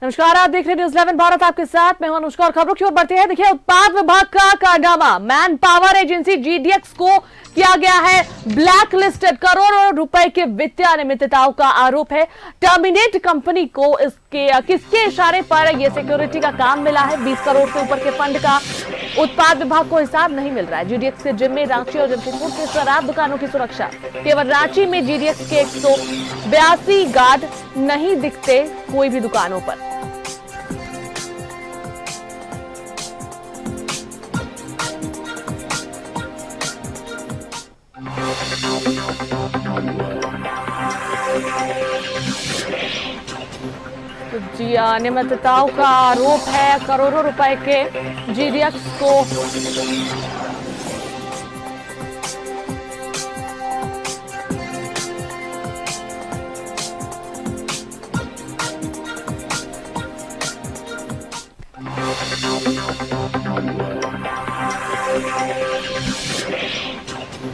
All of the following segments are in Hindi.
नमस्कार, आप देख रहे हैं न्यूज़ 11 भारत, आपके साथ मैं हूं अनुष्का और खबरों की ओर बढ़ते हैं। देखिए, उत्पाद विभाग का कारनामा, मैन पावर एजेंसी जीडीएक्स को किया गया है ब्लैक लिस्टेड। करोड़ों रुपए के वित्तीय अनियमितताओं का आरोप है। टर्मिनेट कंपनी को किसके इशारे पर यह सिक्योरिटी का काम मिला है? 20 करोड़ से ऊपर के फंड का उत्पाद विभाग को हिसाब नहीं मिल रहा है। जीडीएक्स के जिम्मे रांची और जमशेदपुर के शराब दुकानों की सुरक्षा। केवल रांची में जीडीएक्स के 182 गार्ड नहीं दिखते कोई भी दुकानों पर। जी, अनियमितताओं का आरोप है। करोड़ों रुपए के जीडीएक्स को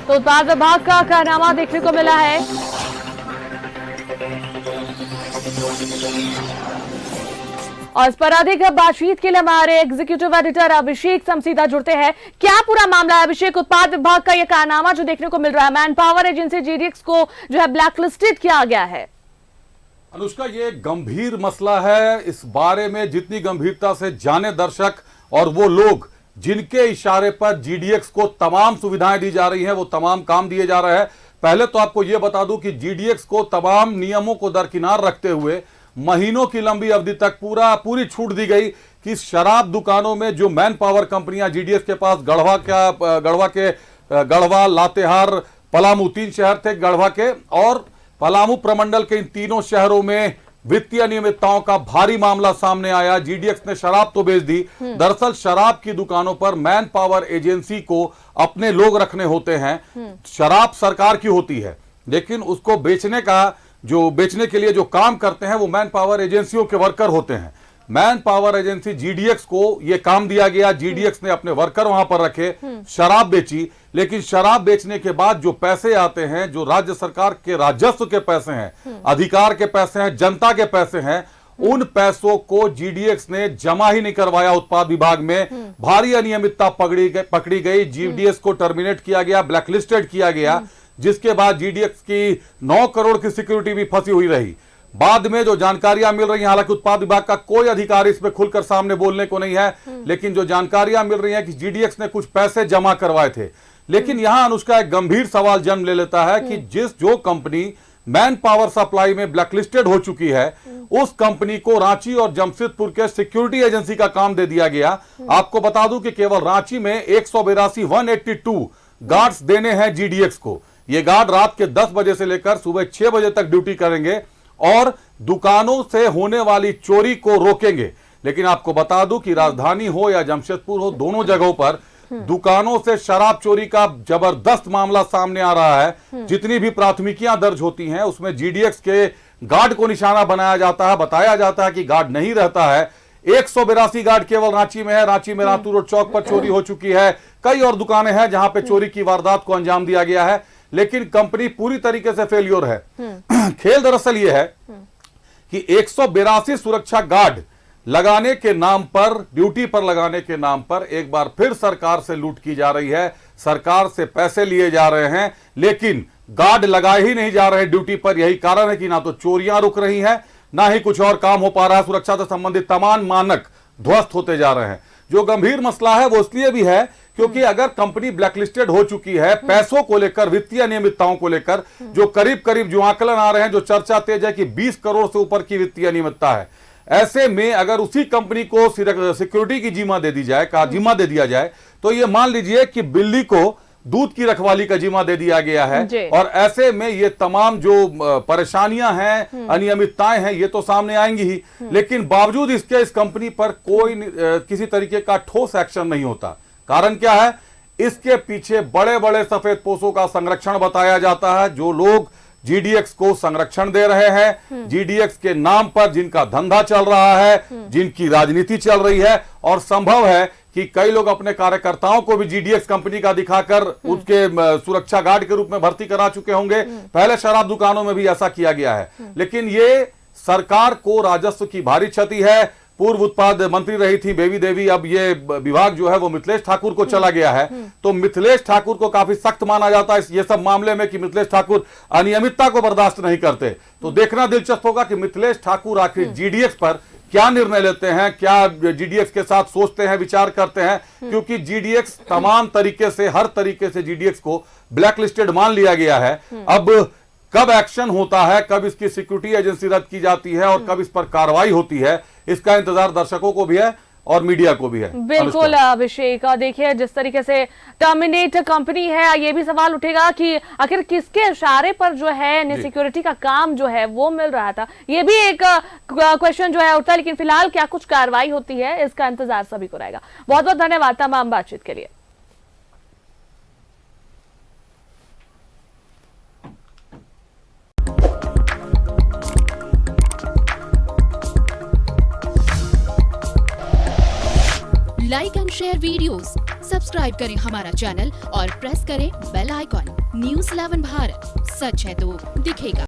तो उत्पाद विभाग का कारनामा देखने को मिला है। और इस पर अधिक बातचीत के लिए हमारे एग्जीक्यूटिव एडिटर अभिषेक समसीधा जुड़ते हैं। क्या पूरा मामला है अभिषेक? उत्पाद विभाग का यह कारनामा जो देखने को मिल रहा है, मैन पावर एजेंसी जीडीएक्स को जो है ब्लैकलिस्टेड किया गया है। अनुष्का, ये गंभीर मसला है। इस बारे में जितनी गंभीरता से जाने दर्शक और वो लोग जिनके इशारे पर जीडीएक्स को तमाम सुविधाएं दी जा रही हैं, वो तमाम काम दिए जा रहे हैं। पहले तो आपको यह बता दूं कि जीडीएक्स को तमाम नियमों को दरकिनार रखते हुए महीनों की लंबी अवधि तक पूरी छूट दी गई कि शराब दुकानों में जो मैन पावर कंपनियां जीडीएक्स के पास गढ़वा, लातेहार, पलामू 3 शहर थे गढ़वा के, और पलामू प्रमंडल के इन तीनों शहरों में वित्तीय अनियमितताओं का भारी मामला सामने आया। जीडीएक्स ने शराब तो बेच दी। दरअसल शराब की दुकानों पर मैन पावर एजेंसी को अपने लोग रखने होते हैं। शराब सरकार की होती है, लेकिन उसको बेचने के लिए जो काम करते हैं वो मैन पावर एजेंसियों के वर्कर होते हैं। मैन पावर एजेंसी जीडीएक्स को यह काम दिया गया। जीडीएक्स ने अपने वर्कर वहां पर रखे, शराब बेची। लेकिन शराब बेचने के बाद जो पैसे आते हैं, जो राज्य सरकार के राजस्व के पैसे हैं, अधिकार के पैसे हैं, जनता के पैसे हैं, उन पैसों को जीडीएक्स ने जमा ही नहीं करवाया। उत्पाद विभाग में भारी अनियमितता पकड़ी गई। जीडीएक्स को टर्मिनेट किया गया, ब्लैकलिस्टेड किया गया, जिसके बाद जीडीएक्स की 9 करोड़ की सिक्योरिटी भी फंसी हुई रही। बाद में जो जानकारियां मिल रही हैं, हालांकि उत्पाद विभाग का कोई अधिकारी इसमें खुलकर सामने बोलने को नहीं है, लेकिन जो जानकारियां मिल रही हैं कि जीडीएक्स ने कुछ पैसे जमा करवाए थे। लेकिन यहां अनुष्का एक गंभीर सवाल जन्म ले लेता है कि जो कंपनी मैन पावर सप्लाई में ब्लैकलिस्टेड हो चुकी है, उस कंपनी को रांची और जमशेदपुर के सिक्योरिटी एजेंसी का काम दे दिया गया। आपको बता दूं कि केवल रांची में 182 गार्ड्स देने हैं जीडीएक्स को। ये गार्ड रात के 10 बजे से लेकर सुबह 6 बजे तक ड्यूटी करेंगे और दुकानों से होने वाली चोरी को रोकेंगे। लेकिन आपको बता दूं कि राजधानी हो या जमशेदपुर हो, दोनों जगहों पर दुकानों से शराब चोरी का जबरदस्त मामला सामने आ रहा है। जितनी भी प्राथमिकियां दर्ज होती हैं, उसमें जीडीएक्स के गार्ड को निशाना बनाया जाता है। बताया जाता है कि गार्ड नहीं रहता है। 182 गार्ड केवल रांची में है। रांची में रातू रोड चौक पर चोरी हो चुकी है। कई और दुकानें हैं जहां पे चोरी की वारदात को अंजाम दिया गया है, लेकिन कंपनी पूरी तरीके से फेलियर है। खेल दरअसल यह है कि 182 सुरक्षा गार्ड लगाने के नाम पर, ड्यूटी पर लगाने के नाम पर एक बार फिर सरकार से लूट की जा रही है। सरकार से पैसे लिए जा रहे हैं, लेकिन गार्ड लगाए ही नहीं जा रहे ड्यूटी पर। यही कारण है कि ना तो चोरियां रुक रही हैं, ना ही कुछ और काम हो पा रहा है। सुरक्षा से संबंधित तमाम मानक ध्वस्त होते जा रहे हैं। जो गंभीर मसला है वो इसलिए भी है क्योंकि अगर कंपनी ब्लैकलिस्टेड हो चुकी है, पैसों को लेकर, वित्तीय अनियमितताओं को लेकर जो करीब जो आंकलन आ रहे हैं, जो चर्चा तेज है कि 20 करोड़ से ऊपर की वित्तीय अनियमितता है, ऐसे में अगर उसी कंपनी को सिक्योरिटी की जिम्मा दे दिया जाए, तो ये मान लीजिए कि बिल्ली को दूध की रखवाली का जिम्मा दे दिया गया है। और ऐसे में ये तमाम जो परेशानियां हैं, अनियमितताएं हैं, ये तो सामने आएंगी ही। लेकिन बावजूद इसके इस कंपनी पर कोई किसी तरीके का ठोस एक्शन नहीं होता। कारण क्या है? इसके पीछे बड़े बड़े सफेद पोशों का संरक्षण बताया जाता है। जो लोग जीडीएक्स को संरक्षण दे रहे हैं, जीडीएक्स के नाम पर जिनका धंधा चल रहा है, जिनकी राजनीति चल रही है, और संभव है कि कई लोग अपने कार्यकर्ताओं को भी जीडीएक्स कंपनी का दिखाकर उसके सुरक्षा गार्ड के रूप में भर्ती करा चुके होंगे। पहले शराब दुकानों में भी ऐसा किया गया है। लेकिन ये सरकार को राजस्व की भारी क्षति है। पूर्व उत्पाद मंत्री रही थी बेबी देवी, अब ये विभाग जो है वो मिथिलेश ठाकुर को चला गया है। तो मिथिलेश ठाकुर को काफी सख्त माना जाता है ये सब मामले में कि मिथिलेश ठाकुर अनियमितता को बर्दाश्त नहीं करते। तो देखना दिलचस्प होगा कि मिथिलेश ठाकुर आखिर जीडीएक्स पर क्या निर्णय लेते हैं, क्या जीडीएक्स के साथ सोचते हैं, विचार करते हैं, क्योंकि जीडीएक्स तमाम तरीके से, हर तरीके से जीडीएक्स को ब्लैकलिस्टेड मान लिया गया है। अब कब एक्शन होता है, कब इसकी सिक्योरिटी एजेंसी रद्द की जाती है और कब इस पर कार्रवाई होती है, इसका इंतजार दर्शकों को भी है और मीडिया को भी है। बिल्कुल अभिषेक, देखिए जिस तरीके से टर्मिनेट कंपनी है, ये भी सवाल उठेगा कि आखिर किसके इशारे पर जो है सिक्योरिटी का काम जो है वो मिल रहा था, ये भी एक क्वेश्चन जो है उठता है। लेकिन फिलहाल क्या कुछ कार्रवाई होती है इसका इंतजार सभी को रहेगा। बहुत बहुत धन्यवाद तमाम बातचीत के लिए। Like and share videos, subscribe करें हमारा चैनल और प्रेस करें बेल आइकॉन। न्यूज़ 11 भारत, सच है तो दिखेगा।